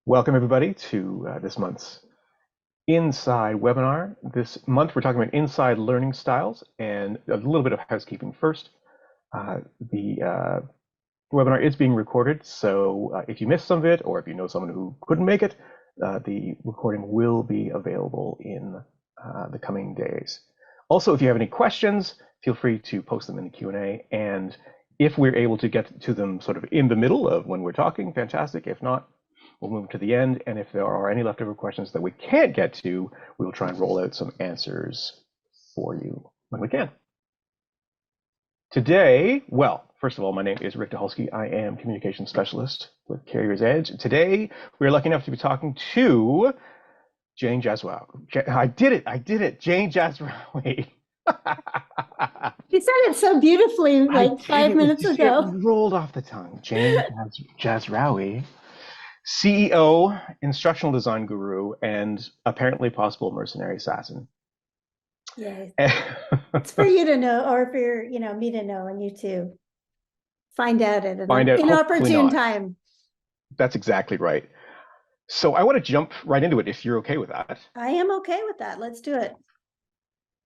Welcome everybody to this month's Inside webinar. This month we're talking about inside learning styles and a little bit of housekeeping first. The webinar is being recorded, so if you missed some of it or if you know someone who couldn't make it, the recording will be available in the coming days. Also, if you have any questions, feel free to post them in the Q&A, and if we're able to get to them sort of in the middle of when we're talking, fantastic. If not, we'll move to the end, and if there are any leftover questions that we can't get to, we will try and roll out some answers for you when we can. Today, well, first of all, my name is Rick Duchalski. I am Communications Specialist with CarriersEdge. Today, we're lucky enough to be talking to Jane Jazrawy. I did it, Jane Jazrawy. You said it so beautifully like 5 minutes ago. It rolled off the tongue. Jane Jazrawy. CEO, instructional design guru, and apparently possible mercenary assassin. Yeah, it's for you to know, or for me to know, and you to find out at an inopportune time. That's exactly right. So I want to jump right into it if you're okay with that. I am okay with that. Let's do it.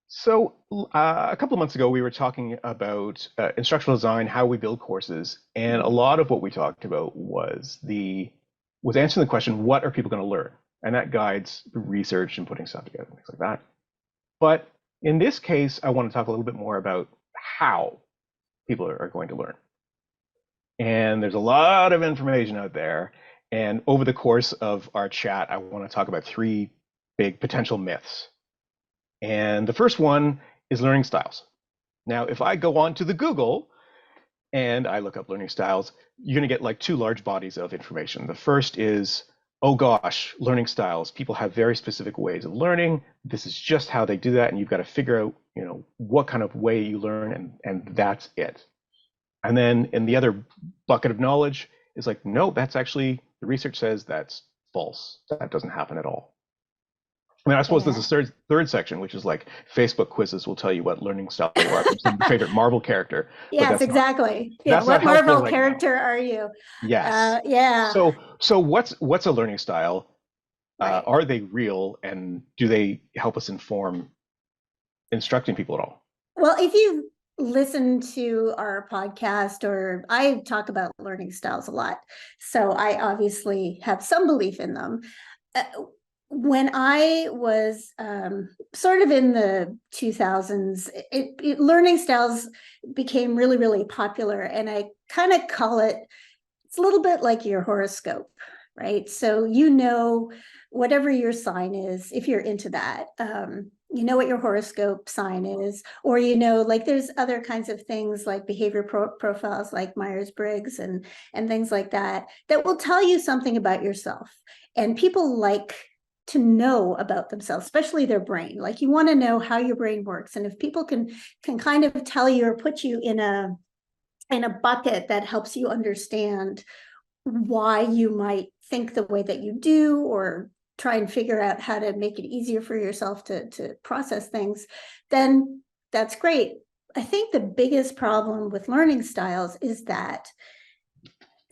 So a couple of months ago, we were talking about instructional design, how we build courses, and a lot of what we talked about was answering the question, what are people going to learn? And that guides research and putting stuff together, things like that. But in this case, I want to talk a little bit more about how people are going to learn. And there's a lot of information out there. And over the course of our chat, I want to talk about 3 big potential myths. And the first one is learning styles. Now, if I go on to the Google and I look up learning styles, you're going to get like 2 large bodies of information. The first is, oh gosh, learning styles. People have very specific ways of learning. This is just how they do that, and you've got to figure out, what kind of way you learn, and that's it. And then in the other bucket of knowledge is like, no, that's actually, the research says that's false. That doesn't happen at all. I mean, I suppose there's a third section, which is like Facebook quizzes will tell you what learning style you are from some favorite Marvel character. Yes, exactly. What Marvel character are you? Yes. Yeah. So what's a learning style? Right. Are they real, and do they help us inform instructing people at all? Well, if you listen to our podcast, or I talk about learning styles a lot, so I obviously have some belief in them. When I was sort of in the 2000s, learning styles became really, really popular. And I kind of call it's a little bit like your horoscope, right? So whatever your sign is, if you're into that, you know what your horoscope sign is, or like there's other kinds of things like behavior profiles like Myers-Briggs and things like that will tell you something about yourself. And people like to know about themselves, especially their brain. Like, you want to know how your brain works. And if people can kind of tell you or put you in a bucket that helps you understand why you might think the way that you do, or try and figure out how to make it easier for yourself to process things, then that's great. I think the biggest problem with learning styles is that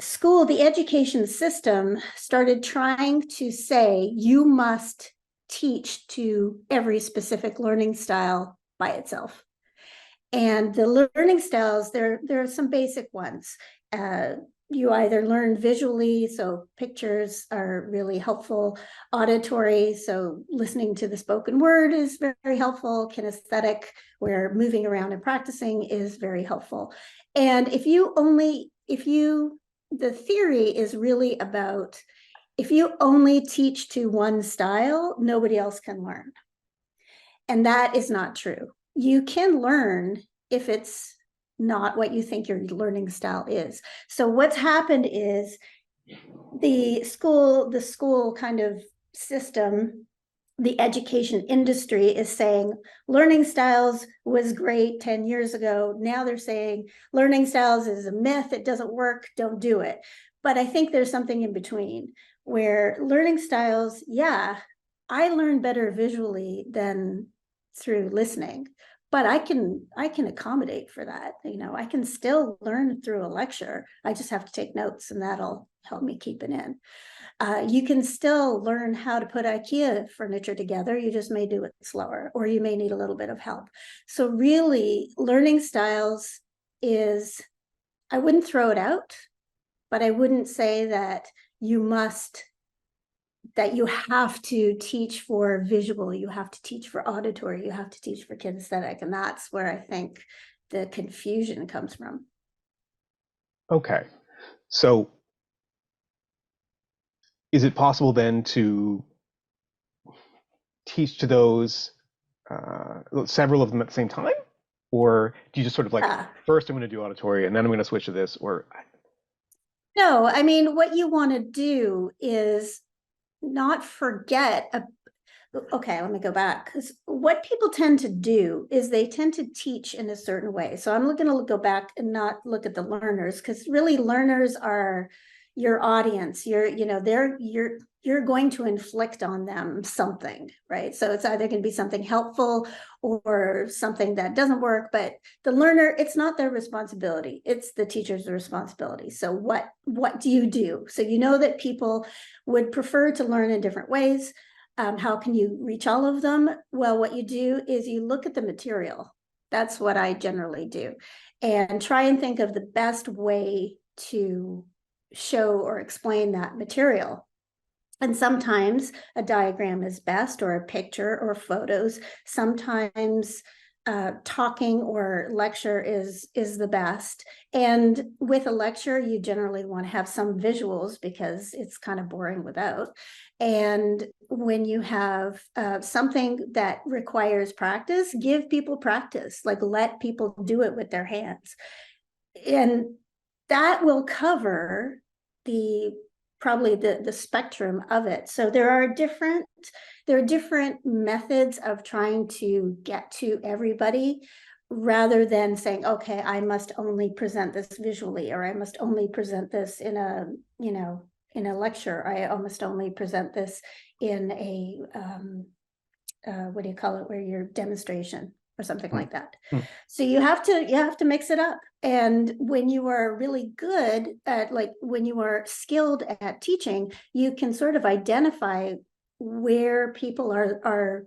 the education system started trying to say you must teach to every specific learning style by itself. And the learning styles, there are some basic ones. You either learn visually, so pictures are really helpful. Auditory, so listening to the spoken word is very helpful. Kinesthetic, where moving around and practicing, is very helpful. And the theory is really about, if you only teach to one style, nobody else can learn. And that is not true. You can learn if it's not what you think your learning style is. So what's happened is the school kind of system, the education industry is saying learning styles was great 10 years ago. Now they're saying learning styles is a myth. It doesn't work. Don't do it. But I think there's something in between where learning styles, I learn better visually than through listening. but I can accommodate for that. I can still learn through a lecture. I just have to take notes, and that'll help me keep it in. You can still learn how to put IKEA furniture together. You just may do it slower, or you may need a little bit of help. So really, learning styles is, I wouldn't throw it out, but I wouldn't say that you have to teach for visual, you have to teach for auditory, you have to teach for kinesthetic. And that's where I think the confusion comes from. Okay. So is it possible then to teach to those several of them at the same time? Or do you just sort of like, first I'm going to do auditory and then I'm going to switch to this? Or no, I mean, what you want to do is not forget. Okay, let me go back, because what people tend to do is they tend to teach in a certain way. So I'm going to go back and not look at the learners, because really learners are your audience. You're going to inflict on them something, right? So it's either going to be something helpful or something that doesn't work, but the learner, it's not their responsibility. It's the teacher's responsibility. So what do you do? So you know that people would prefer to learn in different ways. How can you reach all of them? Well, what you do is you look at the material. That's what I generally do, and try and think of the best way to show or explain that material. And sometimes a diagram is best, or a picture, or photos. Sometimes talking or lecture is the best. And with a lecture, you generally want to have some visuals, because it's kind of boring without. And when you have something that requires practice, give people practice, like let people do it with their hands. And that will cover probably the spectrum of it. So there are different methods of trying to get to everybody, rather than saying, okay, I must only present this visually, or I must only present this in a lecture. I must only present this in a what do you call it, where your demonstration or something like that. So you have to mix it up. And when you are really good at, like, when you are skilled at teaching, you can sort of identify where people are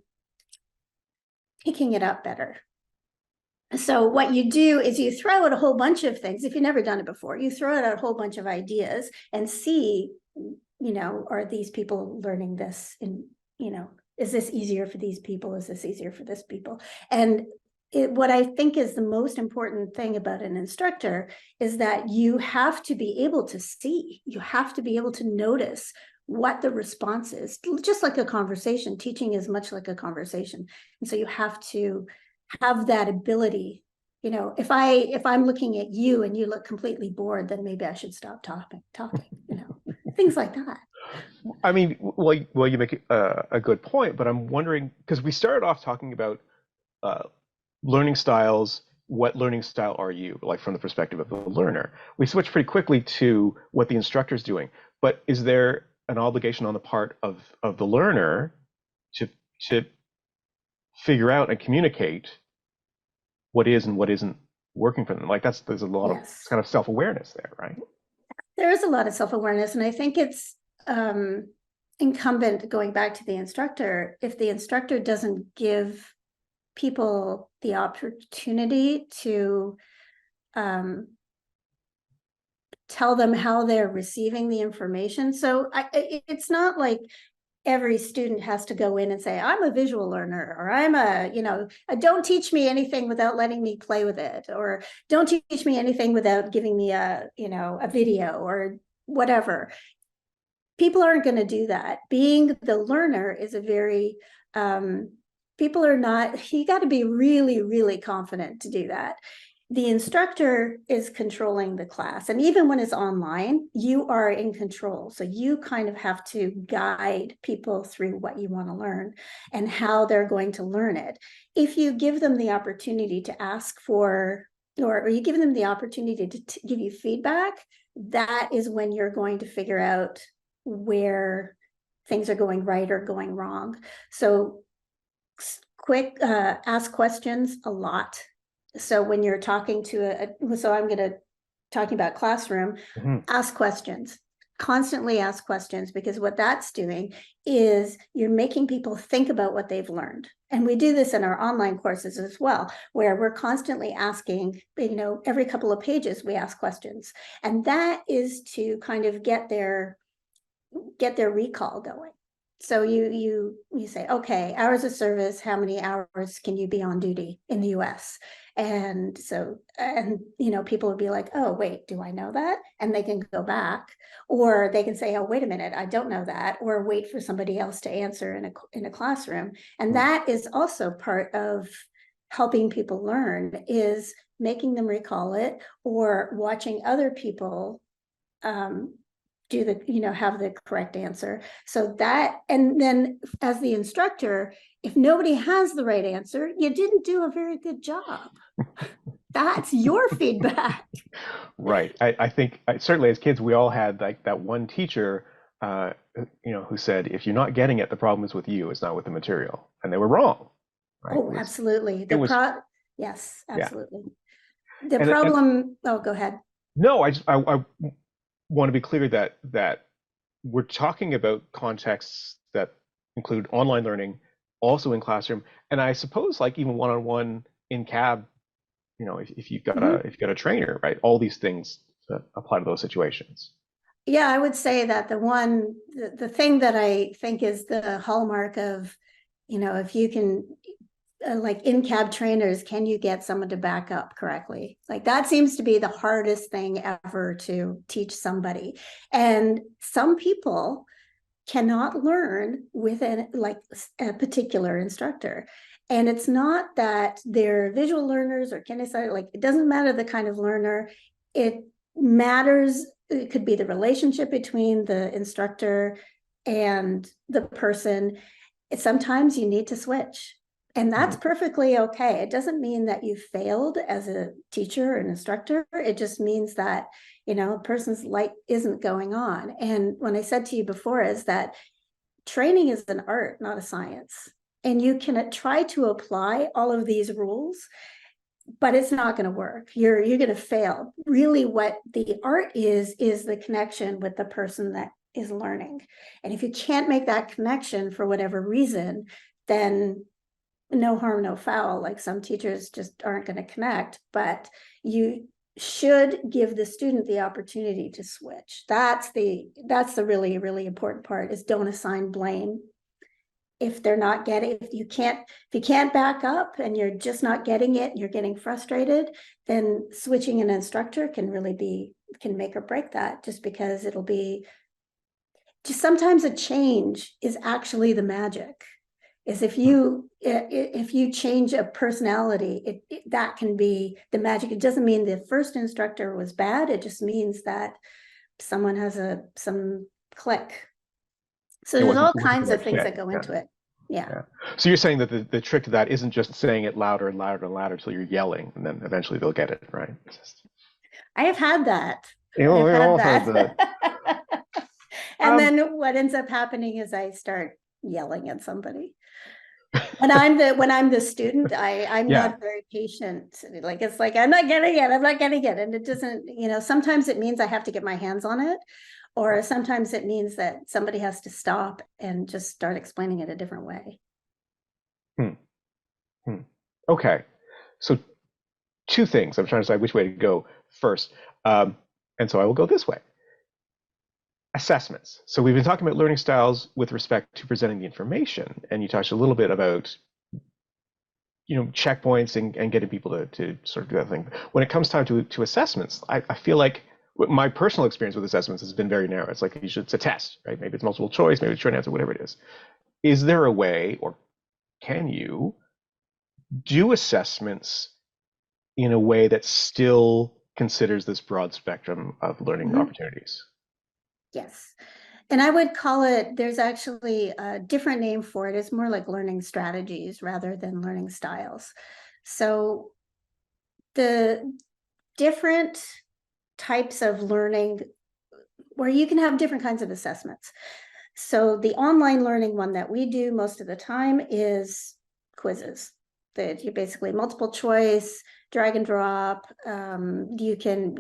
picking it up better. So what you do is you throw out a whole bunch of things. If you've never done it before, you throw out a whole bunch of ideas and see, are these people learning this in, is this easier for these people? Is this easier for this people? And what I think is the most important thing about an instructor is that you have to be able to see, you have to be able to notice what the response is. Just like a conversation, teaching is much like a conversation. And so you have to have that ability. If I'm looking at you and you look completely bored, then maybe I should stop talking, things like that. I mean, well, you make a good point, but I'm wondering, because we started off talking about learning styles. What learning style are you, like from the perspective of the learner? We switched pretty quickly to what the instructor is doing, but is there an obligation on the part of the learner to figure out and communicate what is and what isn't working for them? Like there's a lot of kind of self-awareness there, right? There is a lot of self-awareness, and I think it's incumbent, going back to the instructor, if the instructor doesn't give people the opportunity to tell them how they're receiving the information. So it's not like every student has to go in and say, I'm a visual learner, or I'm don't teach me anything without letting me play with it, or don't teach me anything without giving me a video or whatever. People aren't going to do that. Being the learner is a very, people are not, you got to be really, really confident to do that. The instructor is controlling the class. And even when it's online, you are in control. So you kind of have to guide people through what you want to learn and how they're going to learn it. If you give them the opportunity to ask for, or you give them the opportunity to give you feedback, that is when you're going to figure out where things are going right or going wrong. So quick, ask questions a lot. So when you're talking to so I'm going to talking about classroom, ask questions, constantly ask questions, because what that's doing is you're making people think about what they've learned. And we do this in our online courses as well, where we're constantly asking, every couple of pages, we ask questions. And that is to kind of get their recall going. So you say, okay, hours of service, how many hours can you be on duty in the US? And so, people would be like, oh, wait, do I know that? And they can go back, or they can say, oh, wait a minute, I don't know that, or wait for somebody else to answer in a classroom. And that is also part of helping people learn, is making them recall it, or watching other people do have the correct answer. So that, and then as the instructor, if nobody has the right answer, you didn't do a very good job. That's your feedback. Right. I think certainly as kids, we all had like that one teacher, who said, if you're not getting it, the problem is with you, it's not with the material. And they were wrong. Right? Oh, absolutely. Yes, absolutely. Yeah. The problem, oh, go ahead. No, I want to be clear that we're talking about contexts that include online learning, also in classroom, and I suppose like even one-on-one in cab, if you've got a trainer, right? All these things that apply to those situations. Yeah, I would say that the thing that I think is the hallmark of, if you can, like in-cab trainers, can you get someone to back up correctly? Like that seems to be the hardest thing ever to teach somebody. And some people cannot learn with a particular instructor. And it's not that they're visual learners or kinesthetic, like it doesn't matter the kind of learner. It matters, it could be the relationship between the instructor and the person. Sometimes you need to switch. And that's perfectly okay. It doesn't mean that you failed as a teacher or an instructor. It just means that, a person's light isn't going on. And when I said to you before is that training is an art, not a science. And you can try to apply all of these rules, but it's not going to work. You're going to fail. Really, what the art is the connection with the person that is learning. And if you can't make that connection for whatever reason, then no harm, no foul. Like some teachers just aren't going to connect, but you should give the student the opportunity to switch. That's the really, really important part, is don't assign blame. If they're not getting, if you can't back up and you're just not getting it, and you're getting frustrated, then switching an instructor can make or break that, just because it'll be just, sometimes a change is actually the magic. Is if you change a personality, that can be the magic. It doesn't mean the first instructor was bad. It just means that someone has some click. So there's all kinds of things that go into it. Yeah. So you're saying that the trick to that isn't just saying it louder and louder and louder until you're yelling, and then eventually they'll get it, right? I have had that. I've had that. And then what ends up happening is I start yelling at somebody. When I'm the student, I'm not very patient. Like, it's like, I'm not getting it. And it doesn't, sometimes it means I have to get my hands on it, or sometimes it means that somebody has to stop and just start explaining it a different way. Okay. So two things. I'm trying to decide which way to go first. And so I will go this way. Assessments. So we've been talking about learning styles with respect to presenting the information, and you touched a little bit about, checkpoints and getting people to sort of do that thing. When it comes time to assessments, I feel like my personal experience with assessments has been very narrow. It's like it's a test, right? Maybe it's multiple choice, maybe it's short answer, whatever it is. Is there a way, or can you do assessments in a way that still considers this broad spectrum of learning opportunities? Yes. And I would call it, there's actually a different name for it. It's more like learning strategies rather than learning styles. So the different types of learning, where you can have different kinds of assessments. So the online learning one that we do most of the time is quizzes that you basically multiple choice, drag and drop. You can,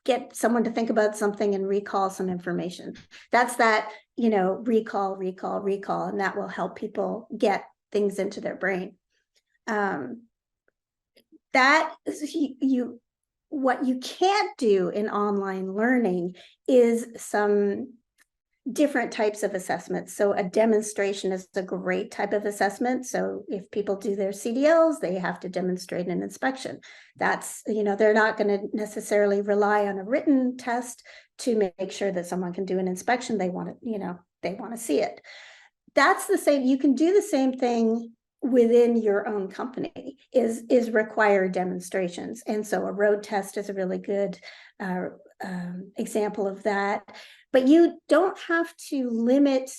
get someone to think about something and recall some information. That's that, recall, and that will help people get things into their brain. That what you can't do in online learning is some different types of assessments. So a demonstration is a great type of assessment. So if people do their CDLs, they have to demonstrate an inspection. That's, they're not going to necessarily rely on a written test to make sure that someone can do an inspection. They want to, they want to see it. That's the same. You can do the same thing within your own company, is require demonstrations. And so a road test is a really good example of that. But you don't have to limit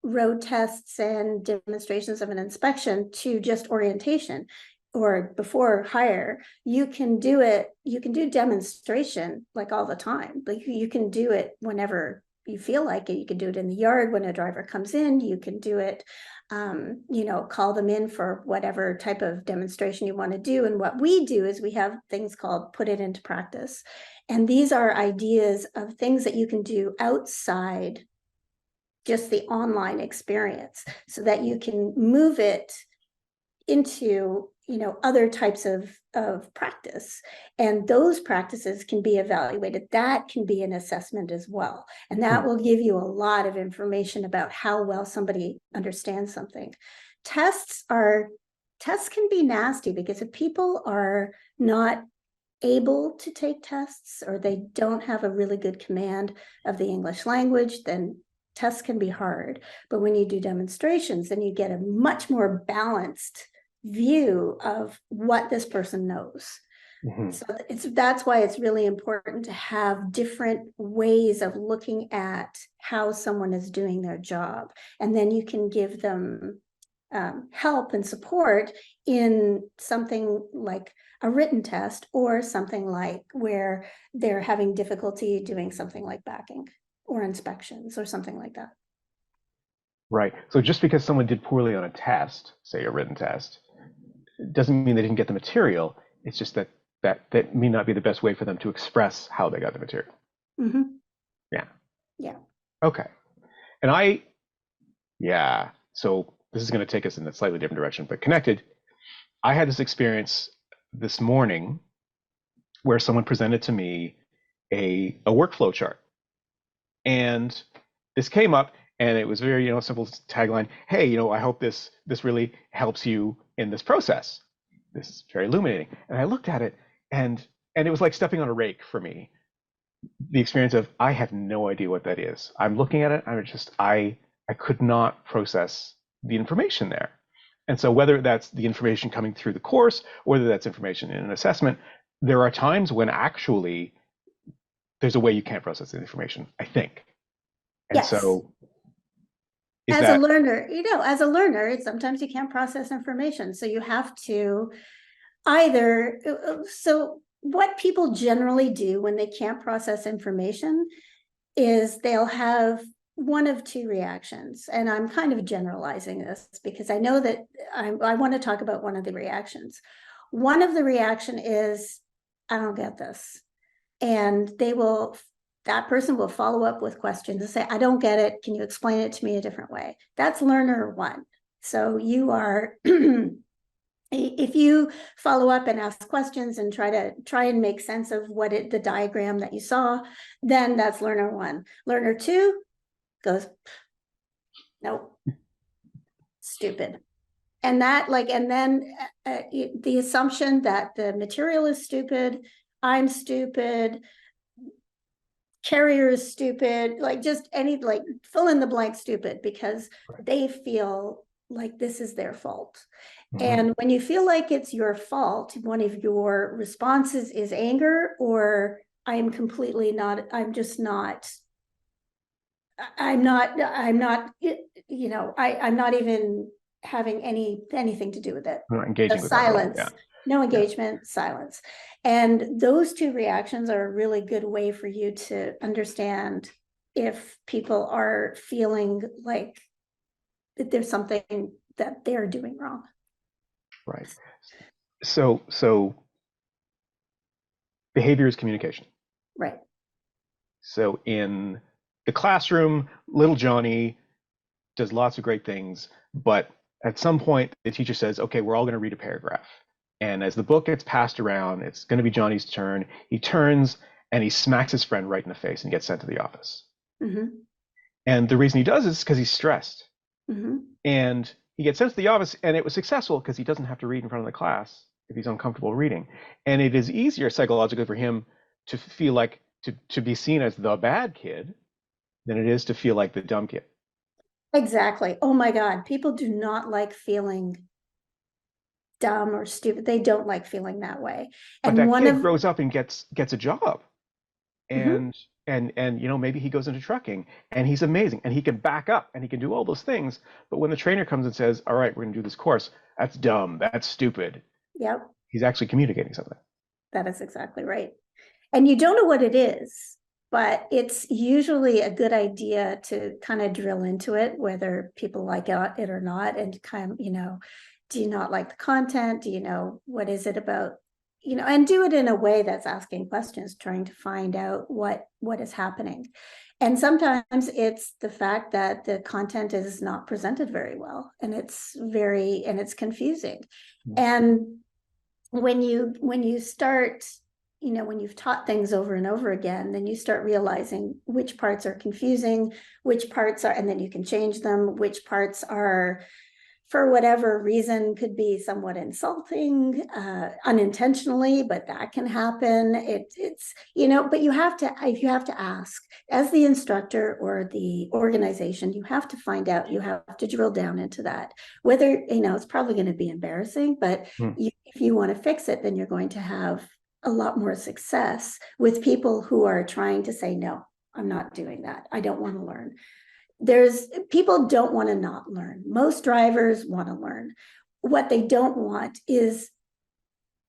road tests and demonstrations of an inspection to just orientation or before hire. You can do it, you can do demonstration like all the time. Like you can do it whenever you feel like it. You can do it in the yard when a driver comes in. You can do it, call them in for whatever type of demonstration you want to do. And what we do is we have things called put it into practice. And these are ideas of things that you can do outside just the online experience so that you can move it into, other types of practice. And those practices can be evaluated. That can be an assessment as well. And that will give you a lot of information about how well somebody understands something. Tests can be nasty because if people are not able to take tests or they don't have a really good command of the English language, then tests can be hard. But when you do demonstrations, then you get a much more balanced view of what this person knows. So that's why it's really important to have different ways of looking at how someone is doing their job. And then you can give them help and support in something like a written test or something like where they're having difficulty doing something like backing or inspections or something like that. Right. So just because someone did poorly on a test, say a written test, doesn't mean they didn't get the material. It's just that may not be the best way for them to express how they got the material. Yeah. Yeah. Okay. And so this is going to take us in a slightly different direction, but connected. I had this experience this morning where someone presented to me a workflow chart. And this came up and it was very, simple tagline. Hey, I hope this really helps you in this process. This is very illuminating. And I looked at it and it was like stepping on a rake for me. The experience of, I have no idea what that is. I'm looking at it. I could not process the information there. And so whether that's the information coming through the course, or whether that's information in an assessment, there are times when actually there's a way you can't process the information, I think. And yes. So as a learner, sometimes you can't process information. So you have to so what people generally do when they can't process information is they'll have one of two reactions. And I'm kind of generalizing this because I know that I want to talk about one of the reactions. One of the reaction is, I don't get this. And that person will follow up with questions and say, I don't get it. Can you explain it to me a different way? That's learner one. So you are, if you follow up and ask questions and try and make sense of the diagram that you saw, then that's learner one. Learner two goes, nope, stupid. And then the assumption that the material is stupid, I'm stupid, carrier is stupid, just fill in the blank stupid, because they feel like this is their fault. And when you feel like it's your fault, one of your responses is anger, or I'm not even having anything to do with it. I'm not engaging with silence. That No engagement, silence. And those two reactions are a really good way for you to understand if people are feeling like that there's something that they're doing wrong. Right. So behavior is communication. Right. So in the classroom, little Johnny does lots of great things, but at some point the teacher says, okay, we're all going to read a paragraph. And as the book gets passed around, it's going to be Johnny's turn. He turns and he smacks his friend right in the face and gets sent to the office. Mm-hmm. And the reason he does is because he's stressed. Mm-hmm. And he gets sent to the office, and it was successful because he doesn't have to read in front of the class if he's uncomfortable reading. And it is easier psychologically for him to feel like to be seen as the bad kid than it is to feel like the dumb kid. Exactly. Oh my God. People do not like feeling dumb or stupid. They don't like feeling that way. But And that one kid of, grows up and gets a job, Mhm. and maybe he goes into trucking and he's amazing and he can back up and he can do all those things. But when the trainer comes and says, all right, we're going to do this course, that's dumb, that's stupid, Yep, he's actually communicating something. that is exactly right. And you don't know what it is, but it's usually a good idea to kind of drill into it, whether people like it or not, and kind of, do you not like the content? Do you know what is it about? And do it in a way that's asking questions, trying to find out what is happening. And sometimes it's the fact that the content is not presented very well, and it's confusing. Mm. And when you start, when you've taught things over and over again, then you start realizing which parts are confusing, which parts are, and then you can change them, which parts are, for whatever reason, could be somewhat insulting, unintentionally, but that can happen. But you have to ask, as the instructor or the organization, you have to find out, you have to drill down into that. Whether, it's probably going to be embarrassing, but Mm. if you want to fix it, then you're going to have a lot more success with people who are trying to say, no, I'm not doing that. I don't want to learn. People don't want to not learn. Most drivers want to learn. What they don't want is,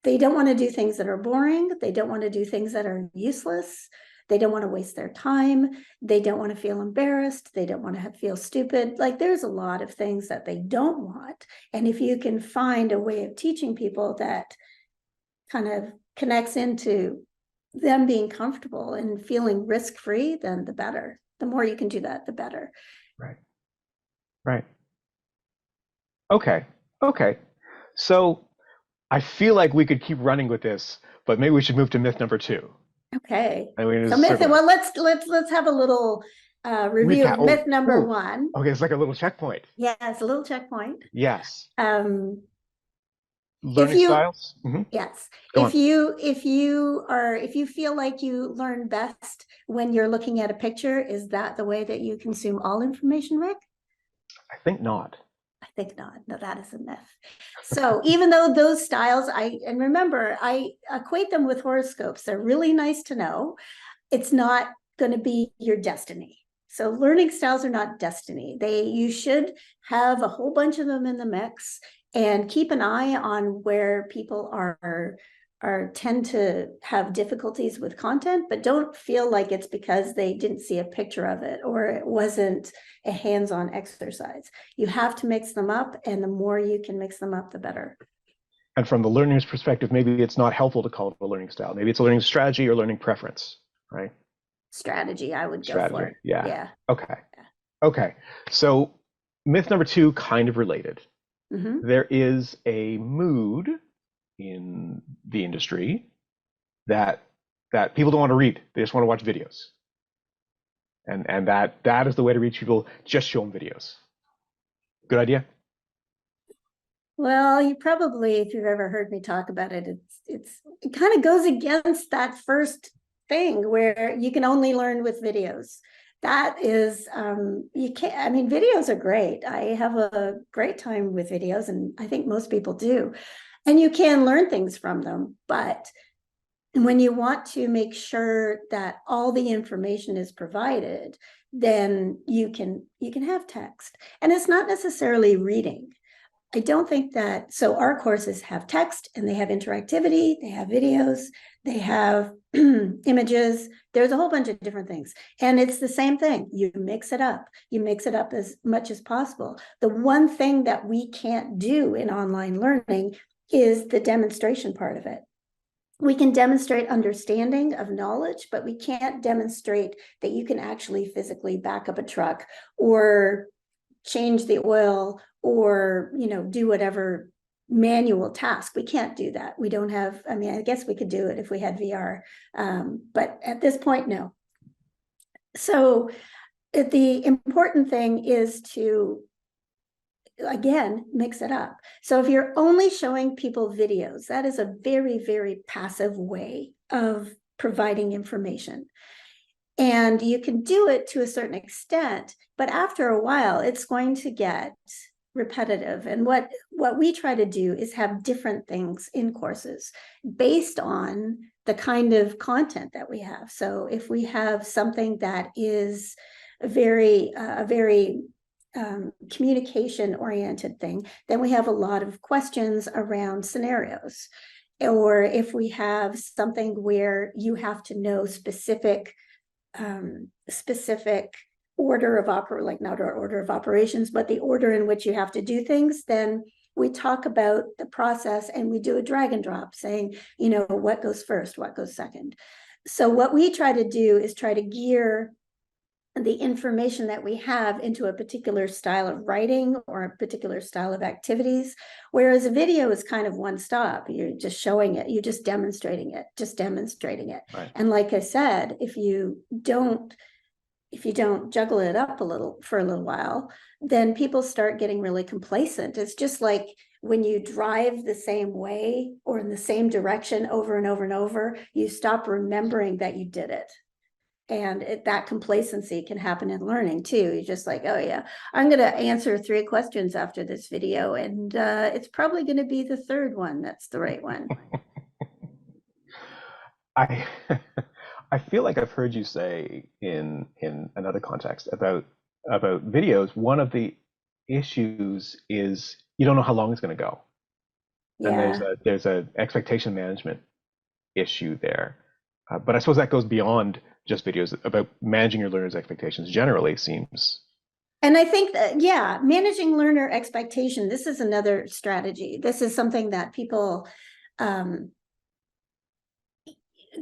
they don't want to do things that are boring. They don't want to do things that are useless. They don't want to waste their time. They don't want to feel embarrassed. They don't want to feel stupid. Like, there's a lot of things that they don't want. And if you can find a way of teaching people that kind of connects into them being comfortable and feeling risk-free, then the better. The more you can do that, the better. Right. Right. Okay. Okay. So I feel like we could keep running with this, but maybe we should move to myth number 2. Okay. And we're going So to circle back. well, let's have a little review Recap. of Oh, myth number ooh. 1. Okay, it's like a little checkpoint. Yeah, it's a little checkpoint. Yes. If Learning you styles. Yes. Go on. If you feel like you learn best when you're looking at a picture, is that the way that you consume all information, Rick? I think not. I think not. No, that is a myth. So even though those styles, and remember, I equate them with horoscopes. They're really nice to know. It's not going to be your destiny. So learning styles are not destiny. You should have a whole bunch of them in the mix, and keep an eye on where people tend to have difficulties with content, but don't feel like it's because they didn't see a picture of it or it wasn't a hands-on exercise. You have to mix them up, and the more you can mix them up, the better. And from the learner's perspective, maybe it's not helpful to call it a learning style. Maybe it's a learning strategy or learning preference, right? Strategy, I would go Strategy. for. Yeah. Yeah. Okay. Okay. So myth number 2, kind of related. Mm-hmm. There is a mood in the industry that people don't want to read. They just want to watch videos. And that is the way to reach people. Just show them videos. Good idea? Well, you probably, if you've ever heard me talk about it, it kind of goes against that first thing where you can only learn with videos. That is, you can't, I mean, videos are great. I have a great time with videos, and I think most people do. And you can learn things from them, but when you want to make sure that all the information is provided, then you can have text. And it's not necessarily reading. I don't think that, so our courses have text, and they have interactivity, they have videos, they have images. There's a whole bunch of different things. And it's the same thing. You mix it up. You mix it up as much as possible. The one thing that we can't do in online learning is the demonstration part of it. We can demonstrate understanding of knowledge, but we can't demonstrate that you can actually physically back up a truck or change the oil or, do whatever manual task. We can't do that. We don't have, I guess we could do it if we had VR. But at this point, no. So the important thing is to, again, mix it up. So if you're only showing people videos, that is a very, very passive way of providing information. And you can do it to a certain extent, but after a while, it's going to get repetitive. And what we try to do is have different things in courses based on the kind of content that we have. So if we have something that is a very communication oriented thing, then we have a lot of questions around scenarios. Or if we have something where you have to know specific order of not our order of operations, but the order in which you have to do things, then we talk about the process and we do a drag and drop saying, what goes first, what goes second. So what we try to do is try to gear the information that we have into a particular style of writing or a particular style of activities, whereas a video is kind of one stop. You're just showing it, you're just demonstrating it. Right. And like I said, if you don't juggle it up for a little while, then people start getting really complacent. It's just like when you drive the same way or in the same direction over and over and over, you stop remembering that you did it. And that complacency can happen in learning too. You're just like, oh yeah, I'm going to answer 3 questions after this video, and it's probably going to be the third one that's the right one. I I feel like I've heard you say in another context about videos, one of the issues is you don't know how long it's going to go. And Yeah. there's a expectation management issue there. But I suppose that goes beyond just videos. About managing your learners' expectations generally seems. And I think that, yeah, managing learner expectation, this is another strategy. This is something that people,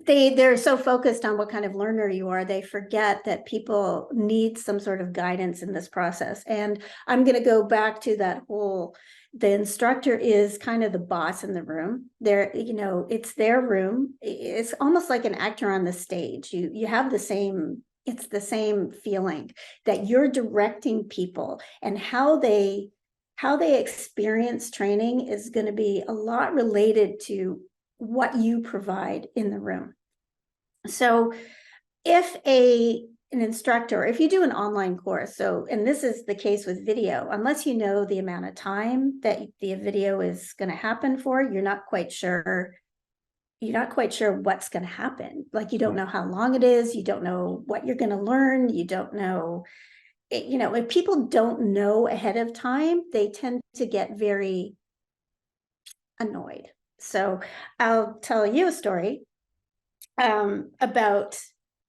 they're so focused on what kind of learner you are, they forget that people need some sort of guidance in this process. And I'm going to go back to that whole, the instructor is kind of the boss in the room. It's their room. It's almost like an actor on the stage. You have the same, it's the same feeling that you're directing people, and how they experience training is going to be a lot related to what you provide in the room. So if an instructor, if you do an online course, and this is the case with video, unless you know the amount of time that the video is going to happen for, you're not quite sure what's going to happen. Like, you don't know how long it is, you don't know what you're going to learn, you don't know, if people don't know ahead of time, they tend to get very annoyed. So I'll tell you a story about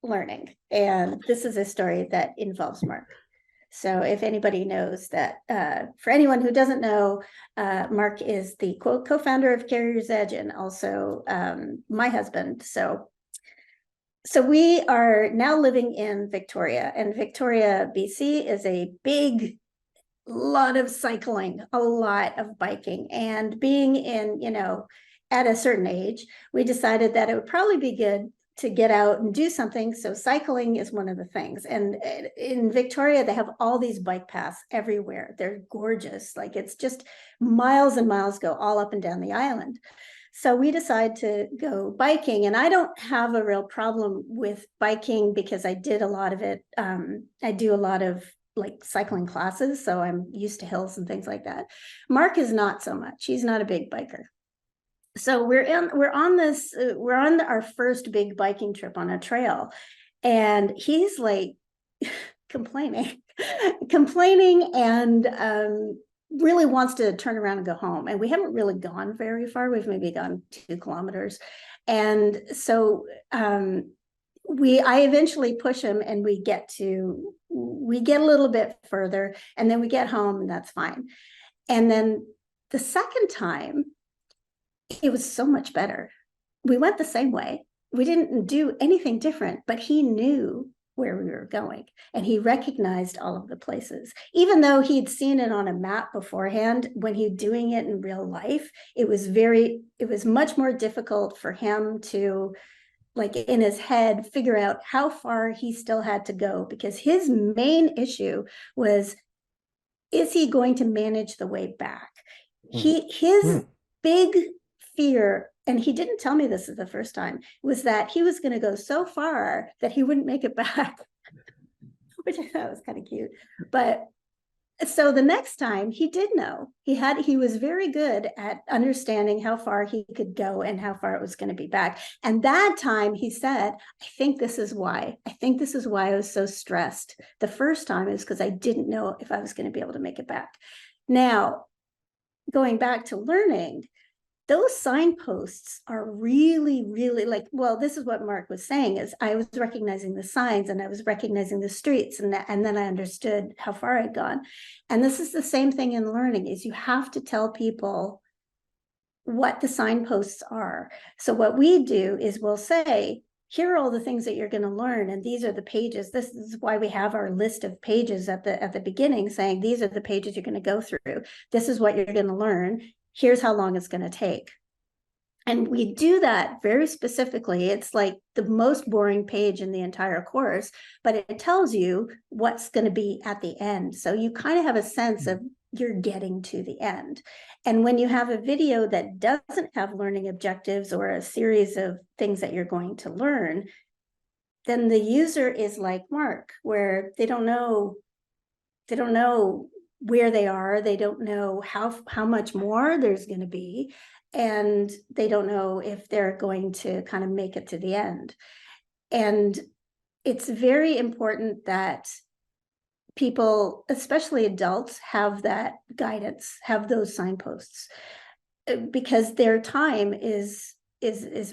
learning. And this is a story that involves Mark. So if anybody knows that, for anyone who doesn't know, Mark is the co-founder of CarriersEdge and also my husband. So we are now living in Victoria, and Victoria, BC is a big lot of cycling, a lot of biking, and being in, at a certain age, we decided that it would probably be good to get out and do something. So cycling is one of the things. And in Victoria, they have all these bike paths everywhere. They're gorgeous. Like, it's just miles and miles go all up and down the island. So we decide to go biking, and I don't have a real problem with biking because I did a lot of it. I do a lot of like cycling classes, so I'm used to hills and things like that. Mark is not so much. He's not a big biker. So we're on our first big biking trip on a trail, and he's like complaining and really wants to turn around and go home. And we haven't really gone very far. We've maybe gone 2 kilometers. And so I eventually push him, and we get a little bit further, and then we get home, and that's fine. And then the second time, it was so much better. We went the same way. We didn't do anything different, but he knew where we were going and he recognized all of the places. Even though he'd seen it on a map beforehand, when he doing it in real life, it was much more difficult for him to, like, in his head, figure out how far he still had to go, because his main issue was, is he going to manage the way back? His big fear, and he didn't tell me this the first time, was that he was going to go so far that he wouldn't make it back, which I thought was kind of cute. But so the next time he did know, he was very good at understanding how far he could go and how far it was going to be back. And that time he said, I think this is why I was so stressed the first time, is because I didn't know if I was going to be able to make it back. Now, going back to learning, those signposts are really, really, like, well, this is what Mark was saying, is I was recognizing the signs and I was recognizing the streets, and then I understood how far I'd gone. And this is the same thing in learning, is you have to tell people what the signposts are. So what we do is we'll say, here are all the things that you're going to learn, and these are the pages. This is why we have our list of pages at the beginning, saying these are the pages you're going to go through. This is what you're going to learn. Here's how long it's going to take. And we do that very specifically. It's like the most boring page in the entire course, but it tells you what's going to be at the end. So you kind of have a sense of you're getting to the end. And when you have a video that doesn't have learning objectives or a series of things that you're going to learn, then the user is like Mark, where they don't know where they are. They don't know how much more there's going to be. And they don't know if they're going to kind of make it to the end. And it's very important that people, especially adults, have that guidance, have those signposts, because their time is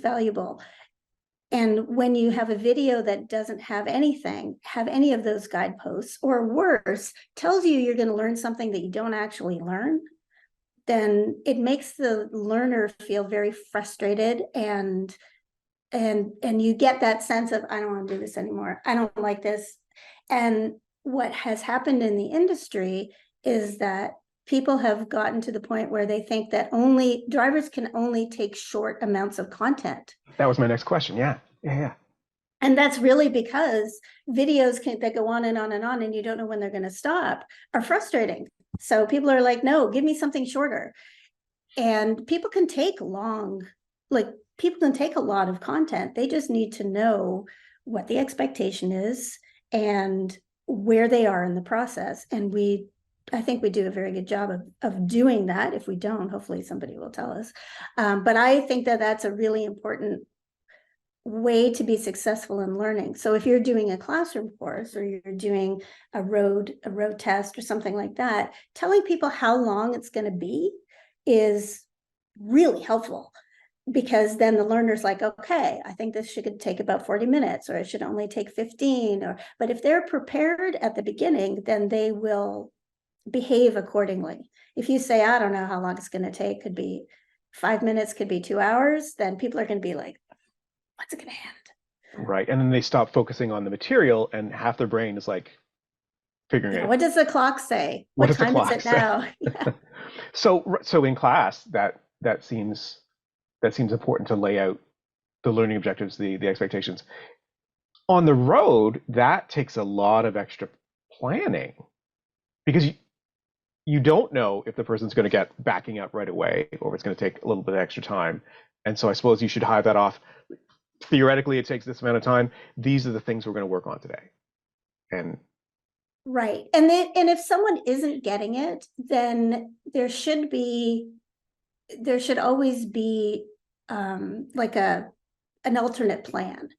valuable. And when you have a video that doesn't have any of those guideposts, or worse, tells you you're going to learn something that you don't actually learn, then it makes the learner feel very frustrated, and you get that sense of, I don't want to do this anymore. I don't like this. And what has happened in the industry is that people have gotten to the point where they think that drivers can only take short amounts of content. That was my next question. Yeah. And that's really because videos that go on and on and on, and you don't know when they're going to stop, are frustrating. So people are like, no, give me something shorter. And people can take a lot of content. They just need to know what the expectation is and where they are in the process. And I think we do a very good job of doing that. If we don't, hopefully somebody will tell us. But I think that that's a really important way to be successful in learning. So if you're doing a classroom course, or you're doing a road test or something like that, telling people how long it's going to be is really helpful, because then the learner's like, okay, I think this should take about 40 minutes, or it should only take 15. But if they're prepared at the beginning, then they will behave accordingly. If you say, I don't know how long it's going to take, could be 5 minutes, could be 2 hours, then people are going to be like, what's it going to end? Right. And then they stop focusing on the material, and half their brain is like figuring it. What does the clock say? What What does the time is clock it say? now? Yeah. So in class, that seems important to lay out the learning objectives, the expectations. On the road, that takes a lot of extra planning, because you don't know if the person's going to get backing out right away, or if it's going to take a little bit of extra time. And so I suppose you should hive that off. Theoretically, it takes this amount of time. These are the things we're going to work on today. And Right. And if someone isn't getting it, then there should always be like an alternate plan.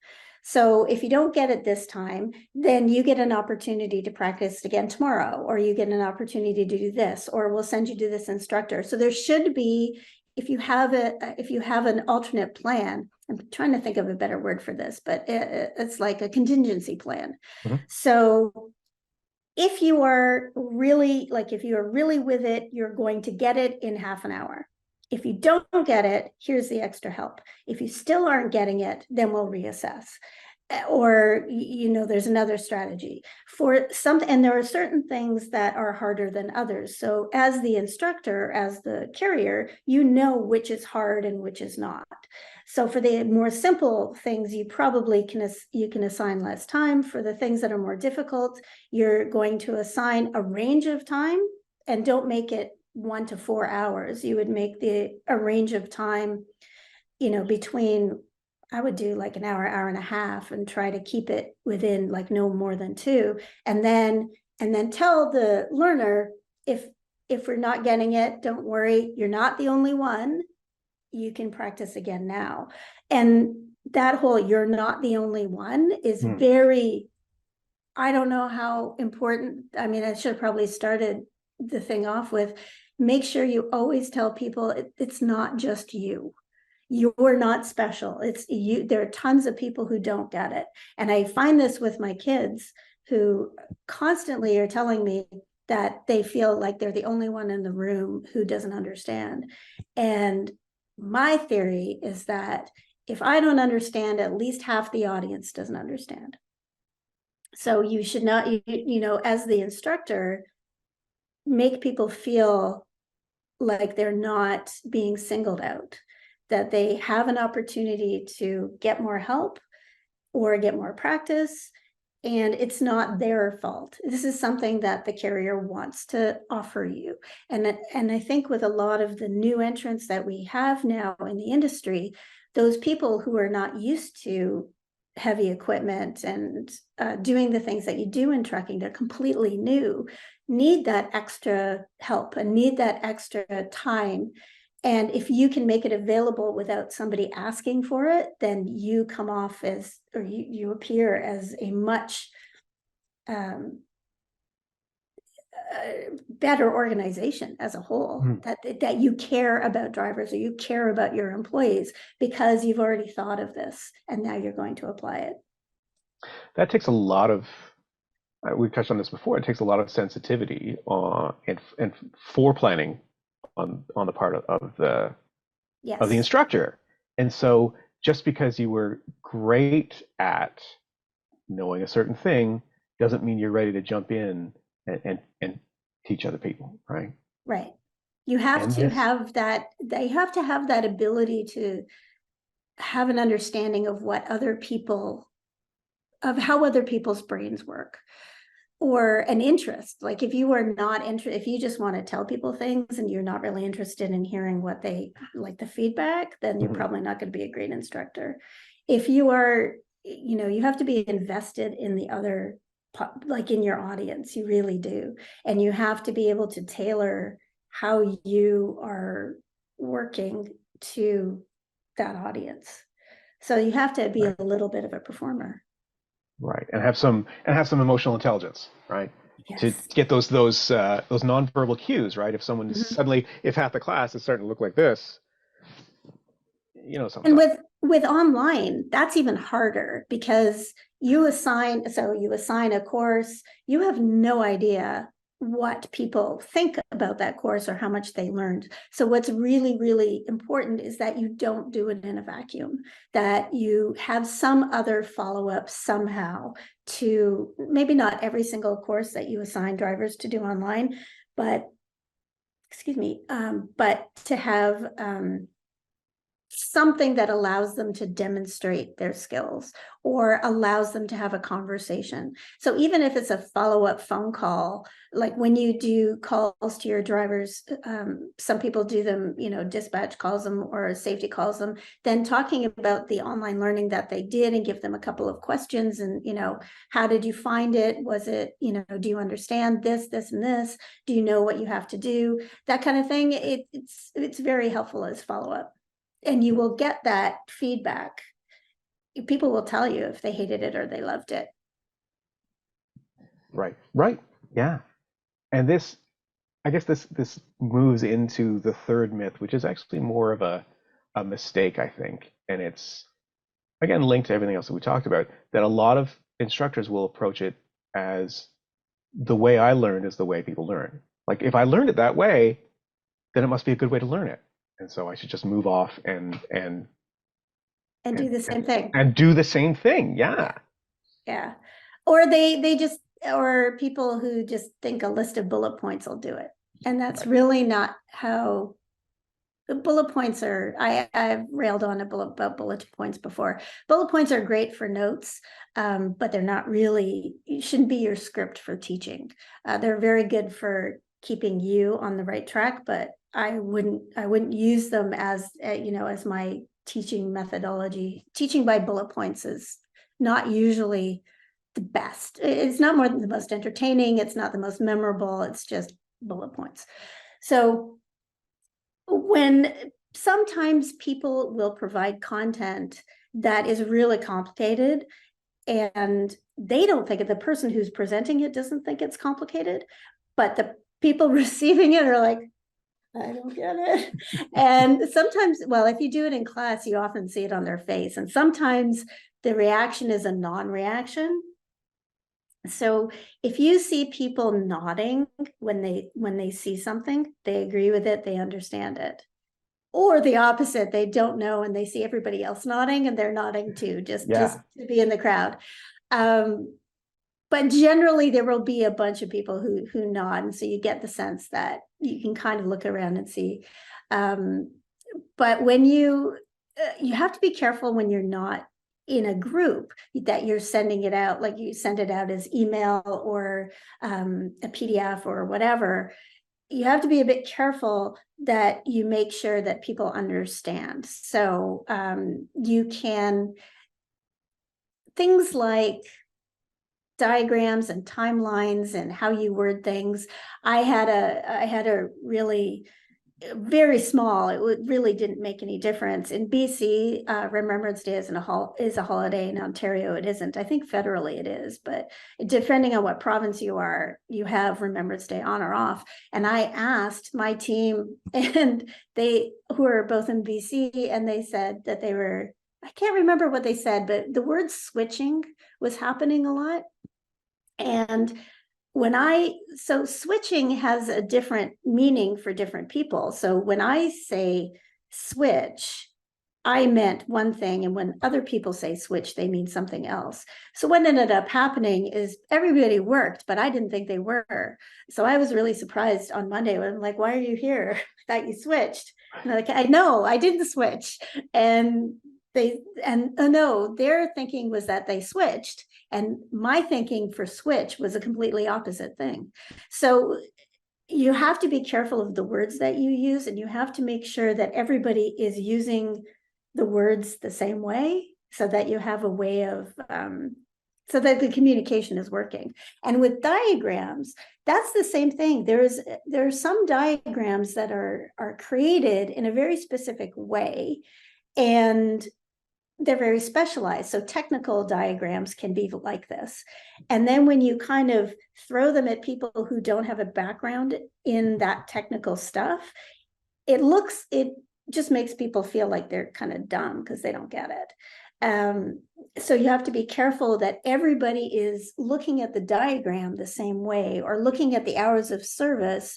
So if you don't get it this time, then you get an opportunity to practice again tomorrow, or you get an opportunity to do this, or we'll send you to this instructor. So there should be, if you have an alternate plan, I'm trying to think of a better word for this, but it's like a contingency plan. Mhm. So if you are really with it, you're going to get it in half an hour. If you don't get it, here's the extra help. If you still aren't getting it, then we'll reassess. Or, there's another strategy for some, and there are certain things that are harder than others. So as the instructor, as the carrier, which is hard and which is not. So for the more simple things, you probably can assign less time. For the things that are more difficult, you're going to assign a range of time, and don't make it 1 to 4 hours. You would make a range of time, between, I would do like an hour, hour and a half, and try to keep it within like no more than 2. And then tell the learner, if we're not getting it, don't worry, you're not the only one. You can practice again now. And that whole "you're not the only one" is very, I don't know how important. I mean, I should have probably started the thing off with, make sure you always tell people it's not just you. You're not special. It's you. There are tons of people who don't get it. And I find this with my kids, who constantly are telling me that they feel like they're the only one in the room who doesn't understand. And my theory is that if I don't understand, at least half the audience doesn't understand. So you should not, as the instructor, make people feel like they're not being singled out, that they have an opportunity to get more help or get more practice, and it's not their fault. This is something that the carrier wants to offer you. And I think with a lot of the new entrants that we have now in the industry, those people who are not used to heavy equipment and doing the things that you do in trucking, they're completely new, need that extra help and need that extra time. And if you can make it available without somebody asking for it, then you come off as, or you appear as a much better organization as a whole, that you care about drivers, or you care about your employees, because you've already thought of this and now you're going to apply it. That takes a lot of, we've touched on this before, it takes a lot of sensitivity and planning on the part of the instructor. And so just because you were great at knowing a certain thing doesn't mean you're ready to jump in and teach other people, right? Right. You have to have that, they have to have that ability to have an understanding of how other people's brains work, or an interest. Like if you are not interested, if you just want to tell people things and you're not really interested in hearing what they like, the feedback, then you're probably not going to be a great instructor. If you are, you have to be invested in the other, like in your audience, you really do. And you have to be able to tailor how you are working to that audience. So you have to be a little bit of a performer. Right, and have some emotional intelligence, right? Yes. To get those nonverbal cues, right? If someone suddenly, if half the class is starting to look like this, something. And with online, that's even harder, because you assign a course, you have no idea what people think about that course or how much they learned. So what's really, really important is that you don't do it in a vacuum, that you have some other follow-up somehow to, maybe not every single course that you assign drivers to do online, but to have something that allows them to demonstrate their skills or allows them to have a conversation. So even if it's a follow-up phone call, like when you do calls to your drivers, some people do them, dispatch calls them or safety calls them, then talking about the online learning that they did and give them a couple of questions and, how did you find it? Was it, do you understand this, this, and this? Do you know what you have to do? That kind of thing. It's very helpful as follow-up. And you will get that feedback. People will tell you if they hated it or they loved it. Right. Yeah. And I guess this moves into the third myth, which is actually more of a mistake, I think. And it's, again, linked to everything else that we talked about, that a lot of instructors will approach it as, the way I learned is the way people learn. Like if I learned it that way, then it must be a good way to learn it. and so I should just move off And do the same thing. and do the same thing. Yeah. Yeah. Yeah. Or they just, or people who just think a list of bullet points will do it. And that's Right. really not how the bullet points are. I've railed on about bullet points before. Bullet points are great for notes, but they're not really, you shouldn't be your script for teaching. They're very good for keeping you on the right track, but I wouldn't use them as, as my teaching methodology. Teaching by bullet points is not usually the best. It's not more than the most entertaining. It's not the most memorable. It's just bullet points. So when sometimes people will provide content that is really complicated and they don't think it, the person who's presenting it doesn't think it's complicated, but the people receiving it are like, I don't get it. And sometimes, well, if you do it in class, you often see it on their face. And sometimes the reaction is a non-reaction. So if you see people nodding when they see something, they agree with it, they understand it. Or the opposite, they don't know and they see everybody else nodding and they're nodding too, just Yeah. to be in the crowd. But generally there will be a bunch of people who nod, and so you get the sense that you can kind of look around and see. But when you have to be careful when you're not in a group that you're sending it out, like you send it out as email or a PDF or whatever. You have to be a bit careful that you make sure that people understand. So you can, things like diagrams and timelines and how you word things. I had a really very small, it really didn't make any difference. In BC, Remembrance Day is a holiday. In Ontario, it isn't. I think federally it is, but depending on what province you are, you have Remembrance Day on or off. And I asked my team, and they, who are both in BC, and they said that they were, I can't remember what they said, but the word switching was happening a lot. And so switching has a different meaning for different people. So when I say switch, I meant one thing, and when other people say switch, they mean something else. So what ended up happening is everybody worked, but I didn't think they were. So I was really surprised on Monday when I'm like, why are you here? I thought you switched. And they're like, I know, I didn't switch. And no, their thinking was that they switched. And my thinking for switch was a completely opposite thing. So you have to be careful of the words that you use, and you have to make sure that everybody is using the words the same way so that you have a way of, so that the communication is working. And with diagrams, that's the same thing. There are some diagrams that are created in a very specific way, and they're very specialized. So technical diagrams can be like this. And then when you kind of throw them at people who don't have a background in that technical stuff, it just makes people feel like they're kind of dumb because they don't get it. So you have to be careful that everybody is looking at the diagram the same way, or looking at the hours of service,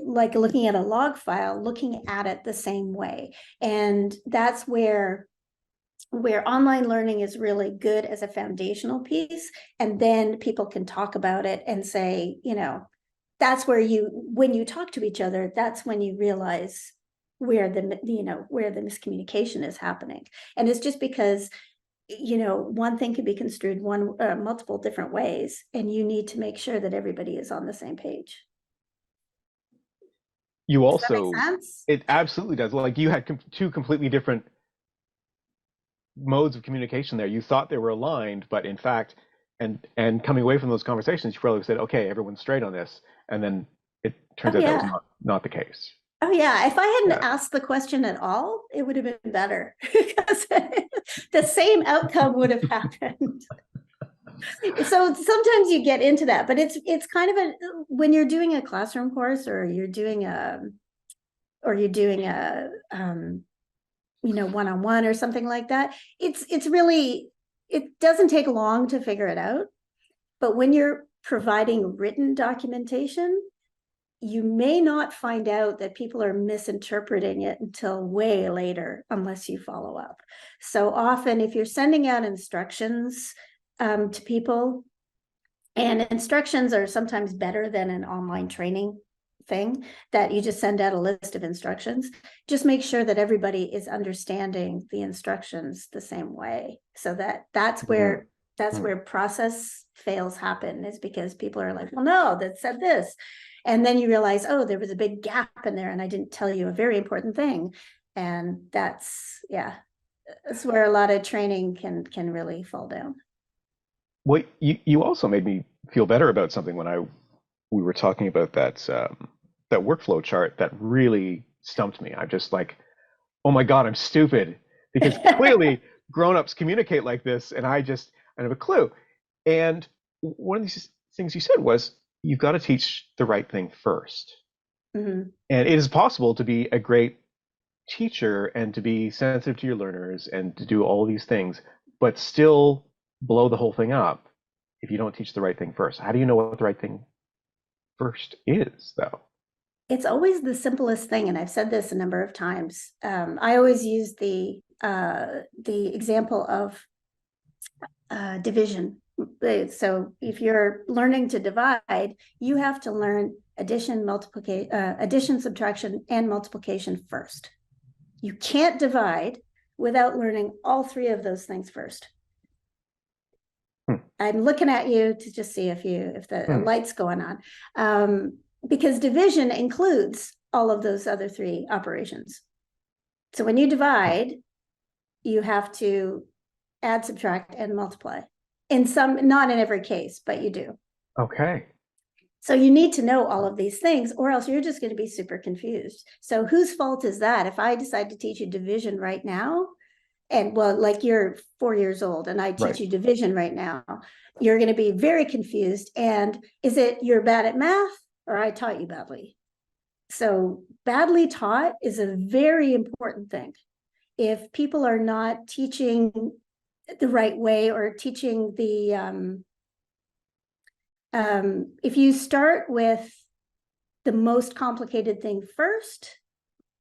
like looking at a log file, looking at it the same way. And that's where online learning is really good as a foundational piece. And then people can talk about it and say, that's where when you talk to each other, that's when you realize where the miscommunication is happening. And it's just because, one thing can be construed multiple different ways, and you need to make sure that everybody is on the same page. You Does that make also, sense? it absolutely does. Like you had two completely different modes of communication there. You thought they were aligned, but in fact, and coming away from those conversations, you probably said, okay, everyone's straight on this. And then it turns Oh out that was yeah. not the case. Oh yeah, if I hadn't Yeah. asked the question at all, it would have been better because the same outcome would have happened. So sometimes you get into that, but it's kind of when you're doing a classroom course, or you're doing a one-on-one or something like that, it's really, it doesn't take long to figure it out. But when you're providing written documentation, you may not find out that people are misinterpreting it until way later, unless you follow up. So often, if you're sending out instructions to people, and instructions are sometimes better than an online training thing, that you just send out a list of instructions, just make sure that everybody is understanding the instructions the same way. So that's Mm, where process fails happen, is because people are like, well, no, that said this. And then you realize, oh, there was a big gap in there and I didn't tell you a very important thing. And that's where a lot of training can really fall down. well, you also made me feel better about something when we were talking about that workflow chart that really stumped me. I'm just like, oh my God, I'm stupid because clearly grown-ups communicate like this, and I don't have a clue. And one of these things you said was you've got to teach the right thing first. Mhm. And it is possible to be a great teacher and to be sensitive to your learners and to do all these things, but still blow the whole thing up if you don't teach the right thing first. How do you know what the right thing first is, though? It's always the simplest thing, and I've said this a number of times. I always use the example of division. So if you're learning to divide, you have to learn addition, multiplication, addition, subtraction, and multiplication first. You can't divide without learning all three of those things first. Hmm. I'm looking at you to just see if the Hmm. light's going on, because division includes all of those other three operations. So when you divide, you have to add, subtract, and multiply. In some, not in every case, but you do. Okay. So you need to know all of these things, or else you're just going to be super confused. So whose fault is that? If I decide to teach you division right now, and well, like you're 4 years old and I teach Right. you division right now, you're going to be very confused. And is it you're bad at math or I taught you badly? So badly taught is a very important thing. If people are not teaching the right way or teaching if you start with the most complicated thing first,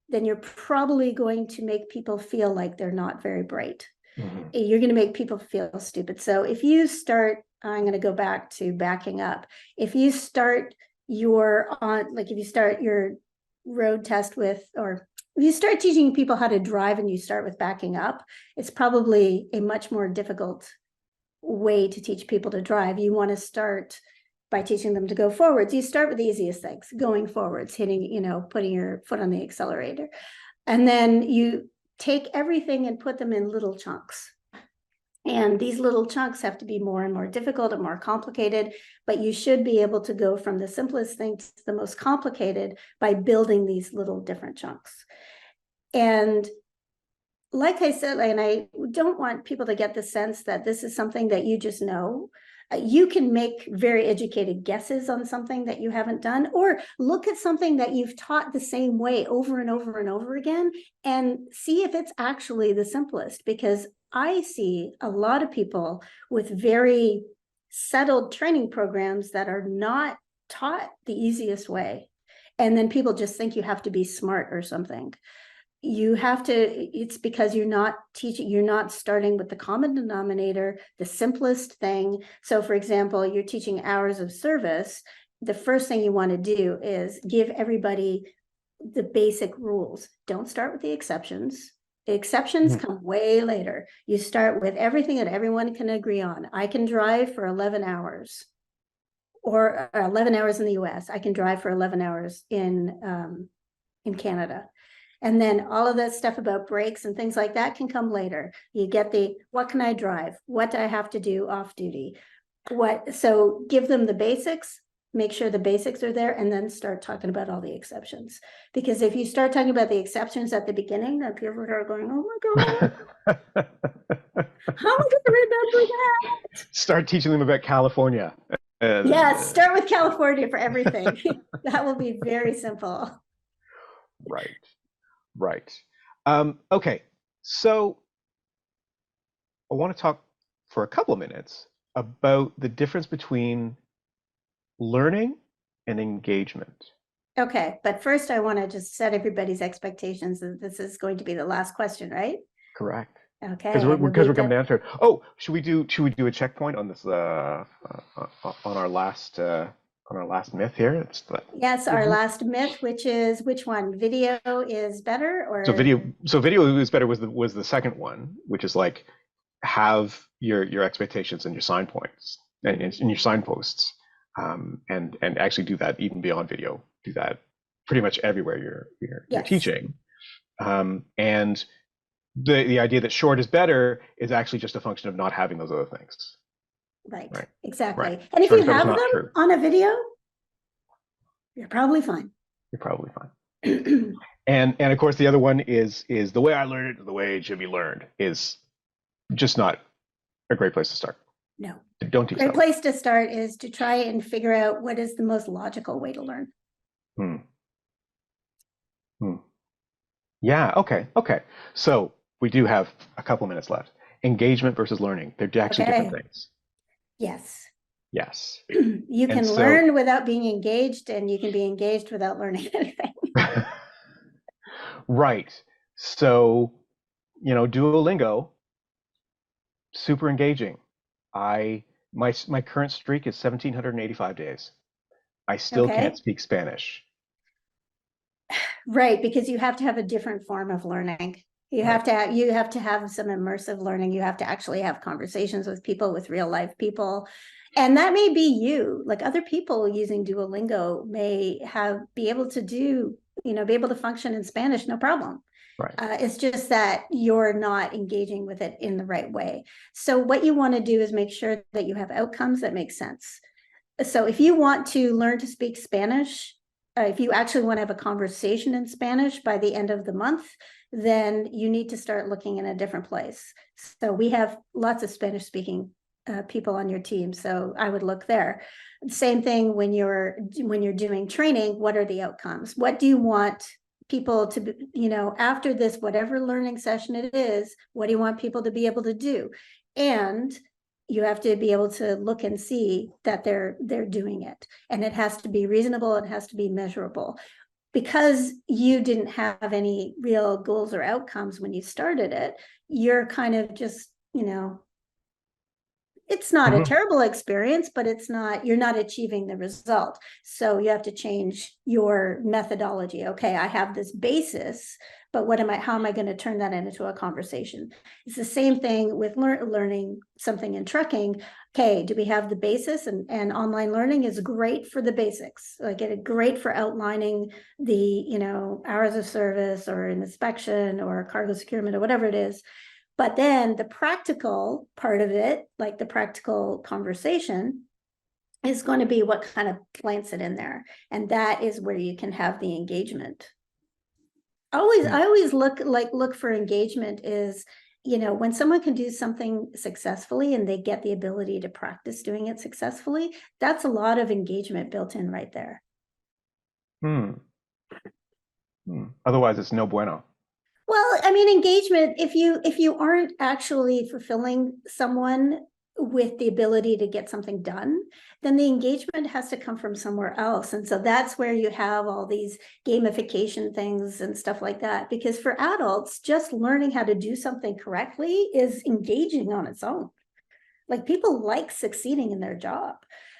then you're probably going to make people feel like they're not very bright. Mhm. You're going to make people feel stupid. So if you start, I'm going to go back to backing up. If you start if you start your road test with, or if you start teaching people how to drive and you start with backing up, it's probably a much more difficult way to teach people to drive. You want to start by teaching them to go forwards. You start with the easiest things, going forwards, putting your foot on the accelerator. And then you take everything and put them in little chunks. And these little chunks have to be more and more difficult and more complicated, but you should be able to go from the simplest thing to the most complicated by building these little different chunks. And like I said, and I don't want people to get the sense that this is something that you just know. You can make very educated guesses on something that you haven't done, or look at something that you've taught the same way over and over and over again and see if it's actually the simplest. Because I see a lot of people with very settled training programs that are not taught the easiest way. And then people just think you have to be smart or something. It's because you're not starting with the common denominator, the simplest thing. So for example, you're teaching hours of service. The first thing you want to do is give everybody the basic rules. Don't start with the exceptions. The exceptions Mhm. come way later. You start with everything that everyone can agree on. I can drive for 11 hours, or 11 hours in the US. I can drive for 11 hours in Canada. And then all of that stuff about brakes and things like that can come later. You get what can I drive? What do I have to do off duty? So give them the basics, make sure the basics are there, and then start talking about all the exceptions. Because if you start talking about the exceptions at the beginning, then people are going, oh my God, how am I going to remember that? Start teaching them about California. And Yeah, start with California for everything. That will be very simple. right, right. Okay, so I want to talk for a couple of minutes about the difference between learning and engagement. Okay, but first I want to just set everybody's expectations that this is going to be the last question, right? Correct. Because Okay, and we'll because be we're coming done. down to it. Oh, should we do a checkpoint on this on our last myth here? It's the, Yes, our last myth, which is which one? Video is better so or video is better was the second one, which is like have your expectations and your sign points and your signposts, and actually do that even beyond video. Do that pretty much everywhere you're yes, teaching. And the idea that short is better is actually just a function of not having those other things. right, Right. Right. exactly. And if Short you is better is have not them true. on a video, you're probably fine. You're probably fine. And of course the other one is the way I learned it, the way it should be learned is just not a great place to start. No. Don't teach Great that one. place to start is to try and figure out what is the most logical way to learn. Hmm. Hmm. Yeah. Okay. Okay. So we do have a couple minutes left. Engagement versus learning. They're actually different Okay. things. Yes. Yes. You And can so, learn without being engaged, and you can be engaged without learning anything. right. So, Duolingo, super engaging. My current streak is 1,785 days. I still can't Okay. speak Spanish. Right, because you have to have a different form of learning. Right. You have to have some immersive learning. You have to actually have conversations with people, with real life people. And that may be you. Like other people using Duolingo may be able to be able to function in Spanish, no problem. Right. It's just that you're not engaging with it in the right way. So what you want to do is make sure that you have outcomes that make sense. So if you want to learn to speak Spanish, if you actually want to have a conversation in Spanish by the end of the month, then you need to start looking in a different place. So we have lots of Spanish speaking people on your team, so I would look there. Same thing when you're doing training. What are the outcomes? What do you want people to be, after this, whatever learning session it is, what do you want people to be able to do? And you have to be able to look and see that they're doing it, and it has to be reasonable, it has to be measurable. Because you didn't have any real goals or outcomes when you started it, you're kind of just, it's not a Hmm. terrible experience, but you're not achieving the result. So you have to change your methodology. Okay, I have this basis, but how am I going to turn that into a conversation? It's the same thing with learning something in trucking. Okay, do we have the basis? And online learning is great for the basics. Like it's great for outlining the, hours of service or an inspection or cargo securement or whatever it is. But then the practical part of it, like the practical conversation, is going to be what kind of plants it in there. And that is where you can have the engagement. I always look for engagement is, when someone can do something successfully and they get the ability to practice doing it successfully, that's a lot of engagement built in right there. Hmm. Hmm. Otherwise, it's no bueno. Well, I mean, engagement, if you aren't actually fulfilling someone with the ability to get something done, then the engagement has to come from somewhere else. And so that's where you have all these gamification things and stuff like that. Because for adults, just learning how to do something correctly is engaging on its own. Like people like succeeding in their job.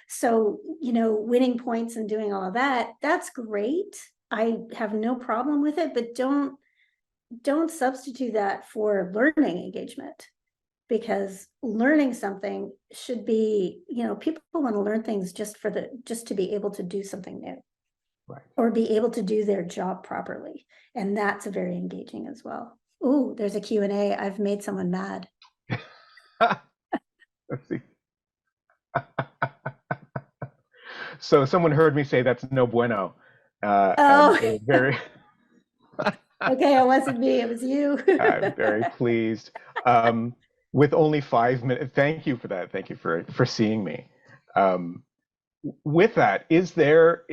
So, winning points and doing all of that, that's great. I have no problem with it, but don't substitute that for learning engagement, because learning something should be, people want to learn things just to be able to do something new Right. or be able to do their job properly. And that's very engaging as well. Ooh, there's a Q&A. I've made someone mad. Let's see. So someone heard me say that's no bueno, and Oh, they were very. okay. It wasn't me. It was you. I'm very pleased. Um, with only 5 minutes, thank you for that. Thank you for seeing me. Um, with that, is there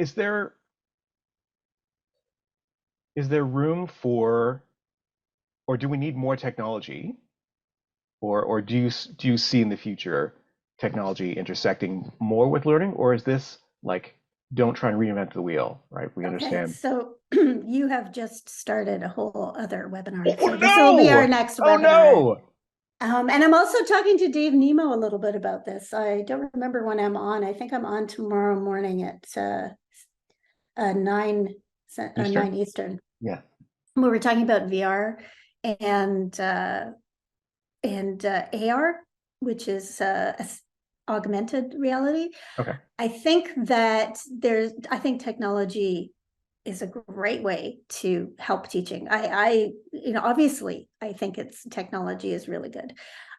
room for, or do we need more technology, or do you see in the future technology intersecting more with learning, or is this like don't try and reinvent the wheel, right? We Okay, understand. so you have just started a whole other webinar. Oh So this will be our no! next Oh webinar. no! And I'm also talking to Dave Nemo a little bit about this. I don't remember when I'm on. I think I'm on tomorrow morning at 9 Eastern? 9 Eastern. Yeah. We were talking about VR and AR, which is augmented reality. Okay. I think technology is a great way to help teaching. Obviously, I think technology is really good.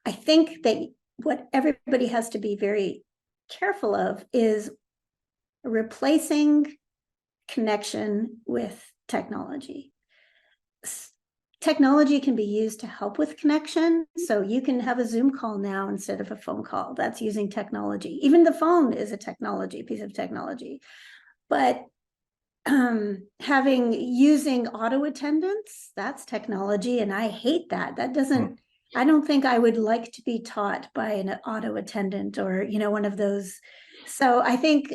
I think that what everybody has to be very careful of is replacing connection with technology. Technology can be used to help with connection. So you can have a Zoom call now instead of a phone call. That's using technology. Even the phone is a piece of technology. But using auto attendance, that's technology, and I hate that. I don't think I would like to be taught by an auto attendant or one of those. So I think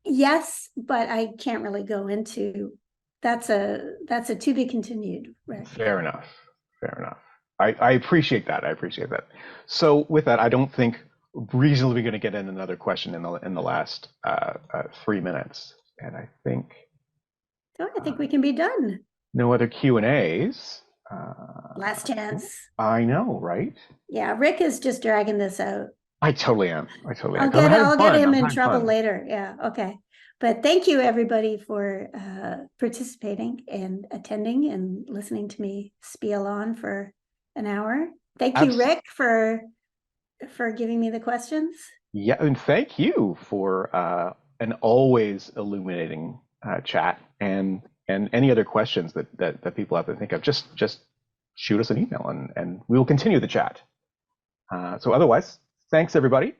yes, but I can't really go into that's a to be continued, Rick. Fair enough. Fair enough. I appreciate that. I appreciate that. So with that, I don't think reasonably going to get in another question in the last 3 minutes, and I think So I think we can be done. no other Q&As. Last chance. I know, right? Yeah, Rick is just dragging this out. I totally am. I totally am. I'll get him in I'm trouble fun. later. Yeah, okay. But thank you everybody for participating and attending and listening to me spiel on for an hour. Thank you, Rick, for giving me the questions. Yeah, and thank you for an always illuminating chat, and any other questions that people have to think of. Just shoot us an email, and we will continue the chat. So otherwise, thanks everybody.